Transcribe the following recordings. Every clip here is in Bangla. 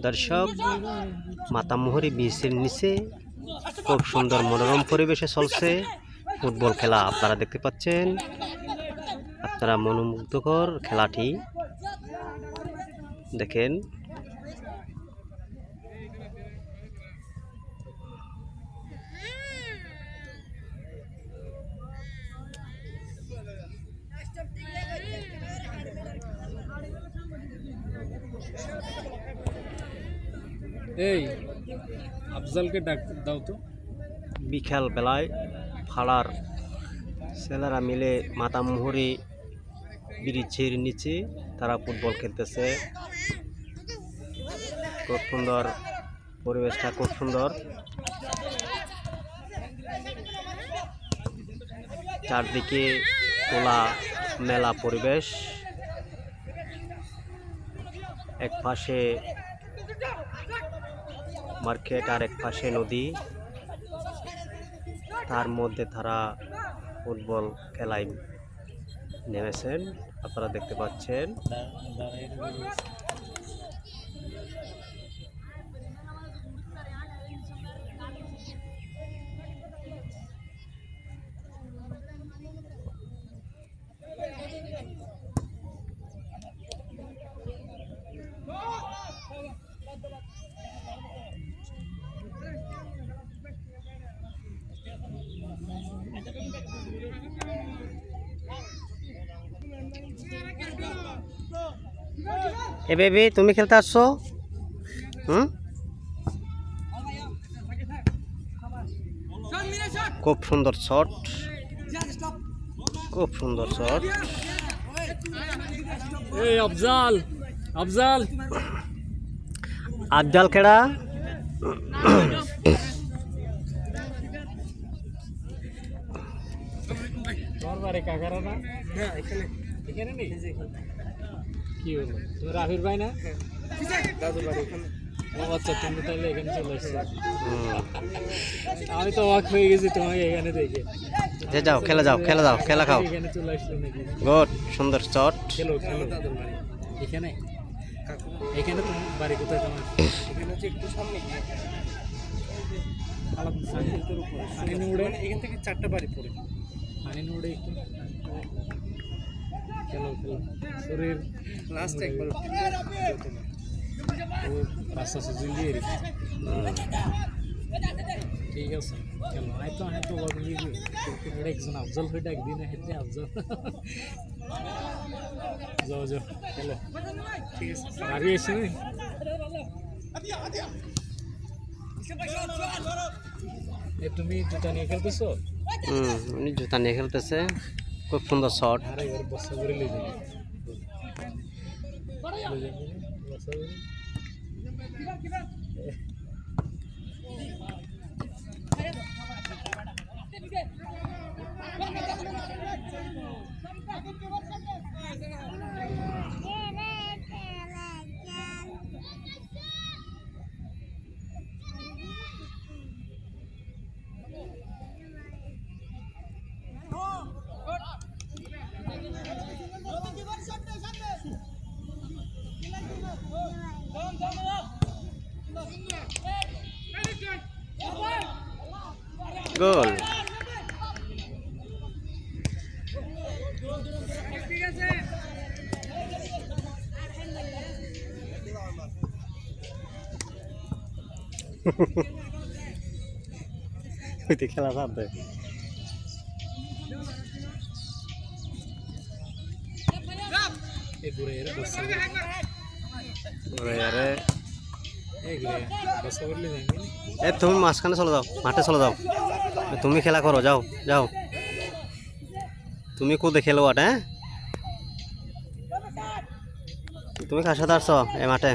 দর্শক মাতামুহুরী ব্রিজের নিচে খুব সুন্দর মনোরম পরিবেশে চলছে ফুটবল খেলা। আপনারা দেখতে পাচ্ছেন, আপনারা মনোমুগ্ধকর খেলাটি দেখেন। এই আফজালকে ডাক দাও তো। বিকাল বেলায় ফাড়ার ছেলেরা মিলে মাতামুহুরী ব্রিজের নিচে তারা ফুটবল খেলতেছে। খুব সুন্দর পরিবেশটা, খুব সুন্দর। চারদিকে খোলা মেলা পরিবেশ, এক পাশে মার্কেট আর এক পাশে নদী, তার মধ্যে তারা ফুটবল খেলায় নেমেছেন। আপনারা দেখতে পাচ্ছেন। এ বেবি, তুমি খেলতে আসছো? খুব সুন্দর শট, খুব সুন্দর শট। এই আফজাল, আফজাল আফজাল খেড়া তোমার বাড়ি কাকারা না? এখানে এখানে নেই। কি হলো, তুমি রাফির ভাই না? দাদুর বাড়ি এখানে। ও আচ্ছা, তুমি তাহলে এখানে চলে এসছো। আমি তো অবাক হয়ে গেছি তোমাকে এখানে দেখে। যাও খেলা, যাও খেলা, যাও খেলা খাও। এখানে চলে আসলো নাকি? গুড, সুন্দর শট। খেলো খেলো। এখানে এখানে তোমার বাড়ি কোথায়? তোমার এখানে হচ্ছে একটু সামনে পানি উড়ে, এখান থেকে 4টা বাড়ি পড়ে পানি উড়ে একটু। খেলো খেলো, শরীর লাস্ট একবার রাস্তা সুজিয়ে রেখে। ঠিক আছে খেলো। তো হ্যাঁ তো বল দিবি একজন আফজল হয়ে ডাক দিন, হেঁটে আফজল। যাও যাও খেলো। ঠিক আছে, গাড়ি এসে নি। তুমি জুতা নিয়ে খেলতেছো? উনি জুতা নিয়ে খেলতেছে। খুব সুন্দর শট। আরে এবার বসা করে লিয়ে যাবে। বসা করে গোল। খেলা সাথে তুমি মাঝখানে চলে যাও, মাঠে চলে যাও। তুমি খেলা করো, যাও যাও। তুমি কোদে খেলো আট? হ্যাঁ, তুমি কার সাথে আসছো এই মাঠে?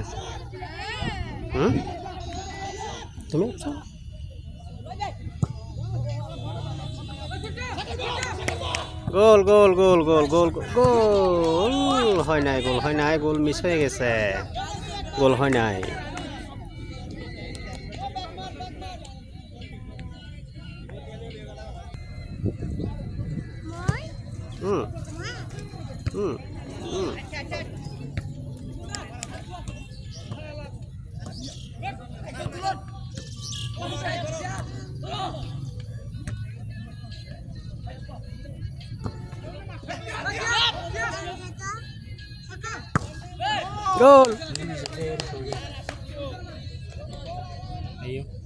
তুমি গোল গোল গোল গোল গোল গোল হয় নাই, গোল হয় নাই, গোল মিস হয়ে গেছে, গোল হয় নাই। গোল। Ayo.